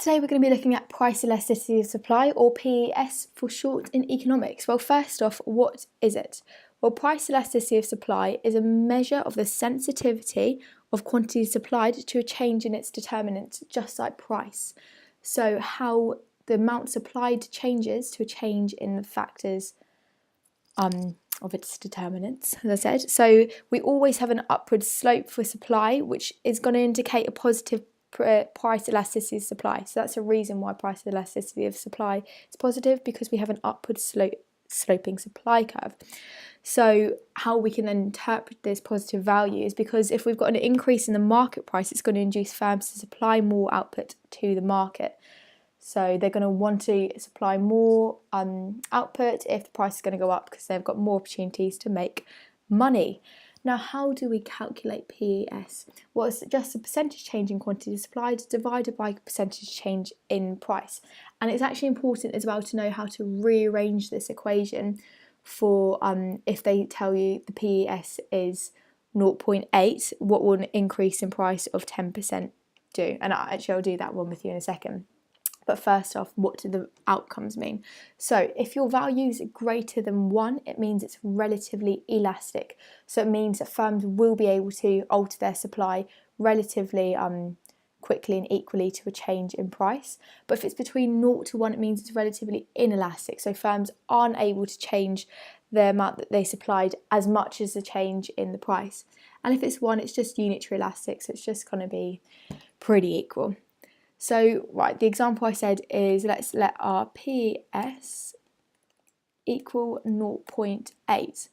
Today we're going to be looking at price elasticity of supply, or PES for short, in economics. Well, first off, what is it? Well, price elasticity of supply is a measure of the sensitivity of quantity supplied to a change in its determinants, just like price. So how the amount supplied changes to a change in the factors of its determinants, as I said. So we always have an upward slope for supply, which is going to indicate a positive price elasticity of supply. So that's a reason why price elasticity of supply is positive, because we have an upward sloping supply curve. So how we can then interpret this positive value is because if we've got an increase in the market price, it's going to induce firms to supply more output to the market. So they're going to want to supply more output if the price is going to go up, because they've got more opportunities to make money. Now, how do we calculate PES? Well, it's just a percentage change in quantity supplied divided by percentage change in price. And it's actually important as well to know how to rearrange this equation for if they tell you the PES is 0.8, what will an increase in price of 10% do? And actually I'll do that one with you in a second. But first off, what do the outcomes mean? So if your value is greater than 1, it means it's relatively elastic. So it means that firms will be able to alter their supply relatively quickly and equally to a change in price. But if it's between 0 to 1, it means it's relatively inelastic. So firms aren't able to change the amount that they supplied as much as the change in the price. And if it's 1, it's just unitary elastic, so it's just going to be pretty equal. So, right, the example I said is, let's let our PES equal 0.8.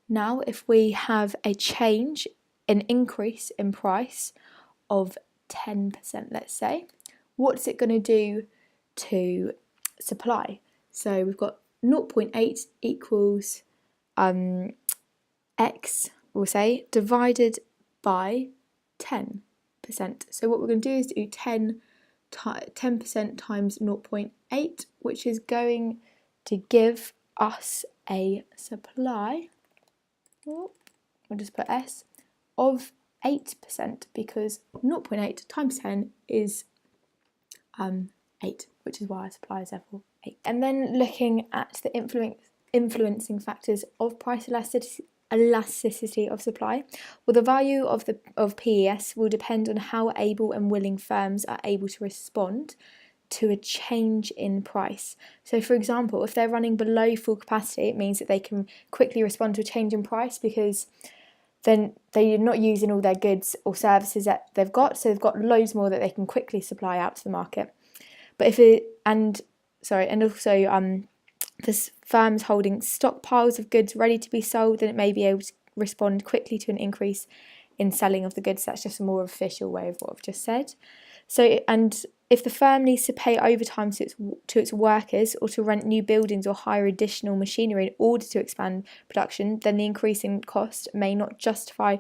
Now, if we have a change, an increase in price of 10%, let's say, what's it going to do to supply? So we've got 0.8 equals X, we'll say, divided by 10%. So what we're going to do is do 10% times 0.8, which is going to give us a supply, we'll just put S, of 8%, because 0.8 times 10 is 8, which is why our supply is therefore 8. And then looking at the influencing factors of price elasticity of supply, well, the value of PES will depend on how able and willing firms are able to respond to a change in price. So for example, if they're running below full capacity, it means that they can quickly respond to a change in price, because then they're not using all their goods or services that they've got, so they've got loads more that they can quickly supply out to the market. But if it and also the firms holding stockpiles of goods ready to be sold, then it may be able to respond quickly to an increase in selling of the goods. That's just a more official way of what I've just said. So, and if the firm needs to pay overtime to its workers, or to rent new buildings or hire additional machinery in order to expand production, then the increase in cost may not justify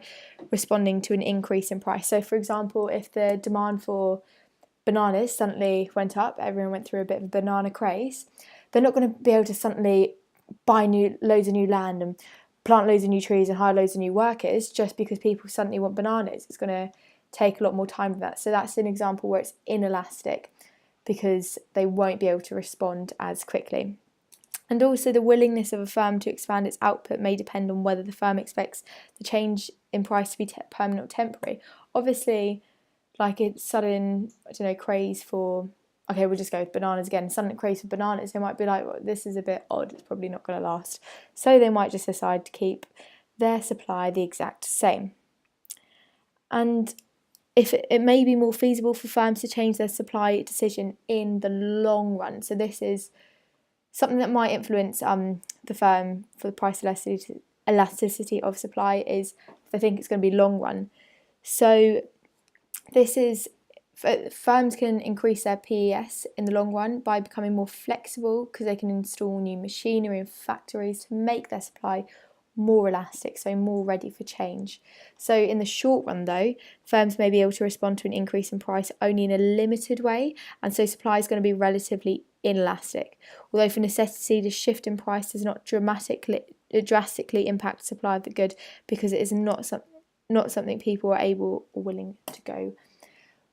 responding to an increase in price. So for example, if the demand for bananas suddenly went up, everyone went through a bit of a banana craze, they're not going to be able to suddenly buy loads of new land and plant loads of new trees and hire loads of new workers just because people suddenly want bananas. It's going to take a lot more time than that. So that's an example where it's inelastic, because they won't be able to respond as quickly. And also the willingness of a firm to expand its output may depend on whether the firm expects the change in price to be permanent or temporary. Obviously, like a sudden, craze for, okay, we'll just go with bananas again, sudden craze for bananas, they might be like, well, this is a bit odd, it's probably not going to last. So they might just decide to keep their supply the exact same. And if it may be more feasible for firms to change their supply decision in the long run. So this is something that might influence the firm for the price elasticity of supply, is if they think it's going to be long run. So this is, firms can increase their PES in the long run by becoming more flexible, because they can install new machinery in factories to make their supply more elastic, so more ready for change. So in the short run though, firms may be able to respond to an increase in price only in a limited way, and so supply is going to be relatively inelastic. Although for necessity, the shift in price does not drastically impact the supply of the good, because it is not something people are able or willing to go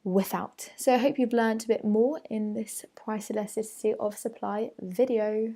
without. So I hope you've learned a bit more in this price elasticity of supply video.